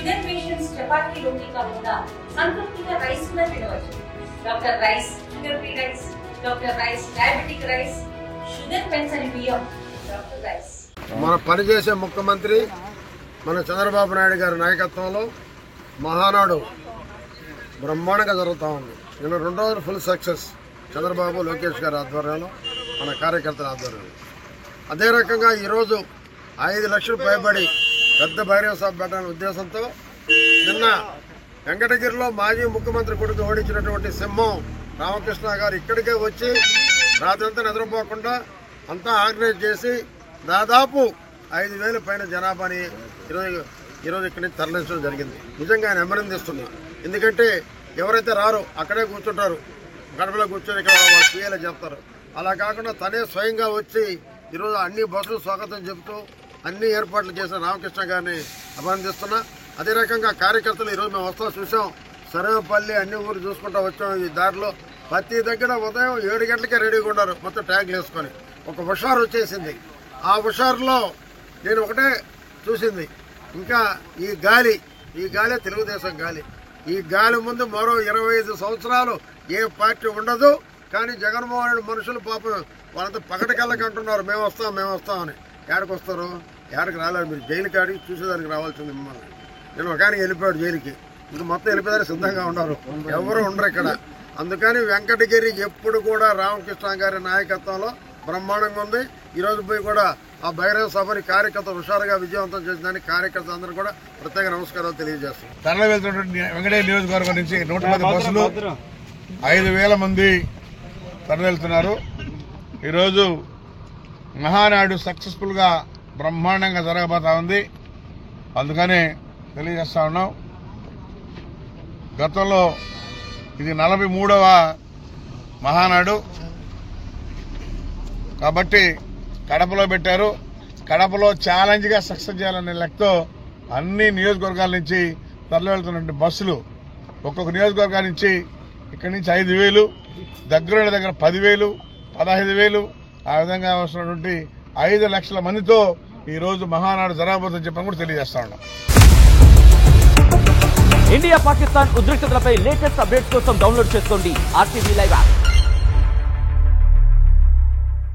Sugar patients chapati రోటీ కాకుండా సంతృప్తిగా rice కూడా తినవచ్చు. Doctor rice, sugar free rice, doctor rice, diabetic rice, sugar పెన్సని బియ్యం, డాక్టర్ రైస్. మన పనిచేసే ముఖ్యమంత్రి మన చంద్రబాబు నాయుడు గారి నాయకత్వంలో మహానాడు బ్రహ్మాండంగా జరుగుతూ ఉంది. నిన్న 2 రోజులు ఫుల్ సక్సెస్ చంద్రబాబు, లోకేష్ గారి ఆధ్వర్యంలో, మన కార్యకర్తల ఆధ్వర్యంలో. అదే రకంగా ఈరోజు 5 లక్షలు పైబడి పెద్ద భైరవ సభ పెట్టాలనే ఉద్దేశంతో నిన్న వెంకటగిరిలో మాజీ ముఖ్యమంత్రి కొడుకు ఓడించినటువంటి సింహం రామకృష్ణ గారు ఇక్కడికే వచ్చి రాత్రంతా నిద్రపోకుండా అంతా ఆర్గనైజ్ చేసి దాదాపు 5,000 పైన జనాభాని ఈరోజు ఇక్కడి నుంచి తరలించడం జరిగింది. నిజంగా ఆయన అభినందిస్తున్నాం. ఎందుకంటే ఎవరైతే రారో అక్కడే కూర్చుంటారు, గడపలో కూర్చొని ఇక్కడ వాళ్ళు పిఏలో చెప్తారు. అలా కాకుండా తనే స్వయంగా వచ్చి ఈరోజు అన్ని బస్సులు స్వాగతం చెబుతూ అన్ని ఏర్పాట్లు చేసిన రామకృష్ణ గారిని అభినందిస్తున్నా. అదే రకంగా కార్యకర్తలు ఈరోజు మేము వస్తా చూసాం. సర్వేపల్లి అన్ని ఊరు చూసుకుంటూ వచ్చాం. ఈ దారిలో ప్రతి దగ్గర ఉదయం 7 గంటలకే రెడీగా ఉన్నారు, మొత్తం ట్యాంకులు వేసుకొని. ఒక హుషారు వచ్చేసింది. ఆ హుషారులో నేను ఒకటే చూసింది, ఇంకా ఈ గాలి తెలుగుదేశం గాలి. ఈ గాలి ముందు మరో 25 సంవత్సరాలు ఏ పార్టీ ఉండదు. కానీ జగన్మోహన్ రెడ్డి మనుషులు పాపం వాళ్ళంతా పగటికల్లా అంటున్నారు మేము వస్తామని. ఏడకి వస్తారు? ఏడకి రాలేదు. మీరు జైలు కాడికి చూసేదానికి రావాల్సింది మిమ్మల్ని. నేను ఒకరికి వెళ్ళిపోయాడు జైలుకి, ఇంక మొత్తం వెళ్ళిపోయారు, సిద్ధంగా ఉన్నారు, ఎవరు ఉండరు ఇక్కడ. అందుకని వెంకటగిరి ఎప్పుడు కూడా రామకృష్ణ గారి నాయకత్వంలో బ్రహ్మాండంగా ఉంది. ఈరోజు పోయి కూడా ఆ బహిరంగ సభని కార్యకర్తలు హుషారుగా విజయవంతం చేసేదానికి కార్యకర్తలు అందరూ కూడా ప్రత్యేక నమస్కారాలు తెలియజేస్తారు. తరలి వెళ్తున్నటువంటి వెంకటగిరి నియోజకవర్గం నుంచి 110 బస్సులు 5,000 మంది తరలి వెళ్తున్నారు. ఈరోజు మహానాడు సక్సెస్ఫుల్ గా బ్రహ్మాండంగా జరగబోతా ఉంది. అందుకనే తెలియజేస్తా ఉన్నాం. గతంలో ఇది 43వ మహానాడు కాబట్టి కడపలో పెట్టారు. కడపలో ఛాలెంజ్ గా సక్సెస్ చేయాలనే లెక్కతో అన్ని నియోజకవర్గాల నుంచి తరలి వెళ్తున్నటువంటి బస్సులు ఒక్కొక్క నియోజకవర్గాల నుంచి ఇక్కడి నుంచి 5,000, దగ్గర 10,000, 15,000 ఆ విధంగా వస్తున్నటువంటి 5 లక్షల మందితో ఈ రోజు మహానాడు జరగబోతుందని చెప్పని కూడా తెలియజేస్తా ఉన్నాం. ఇండియా పాకిస్తాన్ ఉద్రిక్తతలపై లేటెస్ట్ అప్డేట్స్ కోసం డౌన్లోడ్ చేసుకోండి RTV లైవ్ యాప్.